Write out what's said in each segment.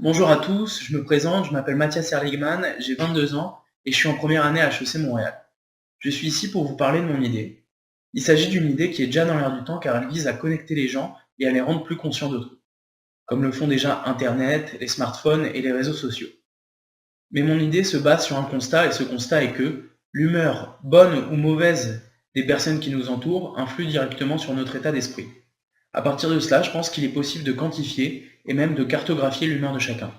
Bonjour à tous, je me présente, je m'appelle Mathias Erligman, j'ai 22 ans et je suis en première année à HEC Montréal. Je suis ici pour vous parler de mon idée. Il s'agit d'une idée qui est déjà dans l'air du temps car elle vise à connecter les gens et à les rendre plus conscients d'autrui, comme le font déjà Internet, les smartphones et les réseaux sociaux. Mais mon idée se base sur un constat et ce constat est que l'humeur, bonne ou mauvaise, des personnes qui nous entourent influe directement sur notre état d'esprit. À partir de cela, je pense qu'il est possible de quantifier et même de cartographier l'humeur de chacun.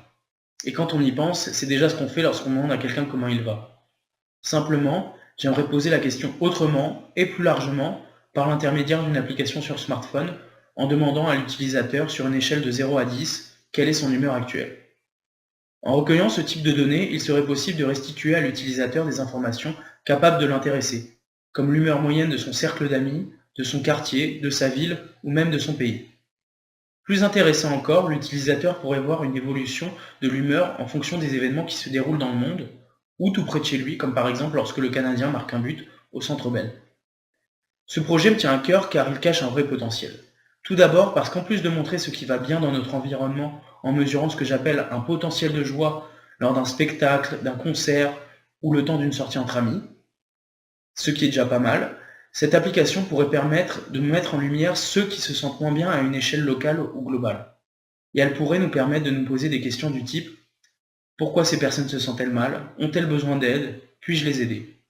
Et quand on y pense, c'est déjà ce qu'on fait lorsqu'on demande à quelqu'un comment il va. Simplement, j'aimerais poser la question autrement et plus largement par l'intermédiaire d'une application sur smartphone en demandant à l'utilisateur sur une échelle de 0 à 10 quelle est son humeur actuelle. En recueillant ce type de données, il serait possible de restituer à l'utilisateur des informations capables de l'intéresser, comme l'humeur moyenne de son cercle d'amis, de son quartier, de sa ville ou même de son pays. Plus intéressant encore, l'utilisateur pourrait voir une évolution de l'humeur en fonction des événements qui se déroulent dans le monde, ou tout près de chez lui, comme par exemple lorsque le Canadien marque un but au Centre Bell. Ce projet me tient à cœur car il cache un vrai potentiel. Tout d'abord parce qu'en plus de montrer ce qui va bien dans notre environnement en mesurant ce que j'appelle un potentiel de joie lors d'un spectacle, d'un concert ou le temps d'une sortie entre amis, ce qui est déjà pas mal, cette application pourrait permettre de mettre en lumière ceux qui se sentent moins bien à une échelle locale ou globale. Et elle pourrait nous permettre de nous poser des questions du type: pourquoi ces personnes se sentent-elles mal? Ont-elles besoin d'aide? Puis-je les aider?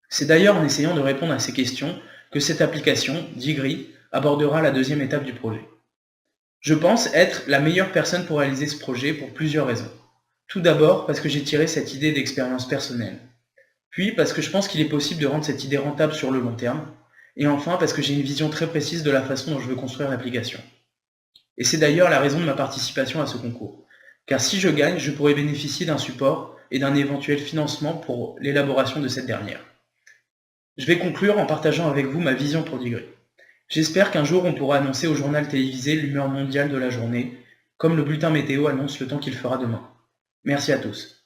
C'est d'ailleurs en essayant de répondre à ces questions que cette application, Digri, abordera la deuxième étape du projet. Je pense être la meilleure personne pour réaliser ce projet pour plusieurs raisons. Tout d'abord parce que j'ai tiré cette idée d'expérience personnelle. Puis parce que je pense qu'il est possible de rendre cette idée rentable sur le long terme. Et enfin parce que j'ai une vision très précise de la façon dont je veux construire l'application. Et c'est d'ailleurs la raison de ma participation à ce concours. Car si je gagne, je pourrai bénéficier d'un support et d'un éventuel financement pour l'élaboration de cette dernière. Je vais conclure en partageant avec vous ma vision pour Digré. J'espère qu'un jour on pourra annoncer au journal télévisé l'humeur mondiale de la journée, comme le bulletin météo annonce le temps qu'il fera demain. Merci à tous.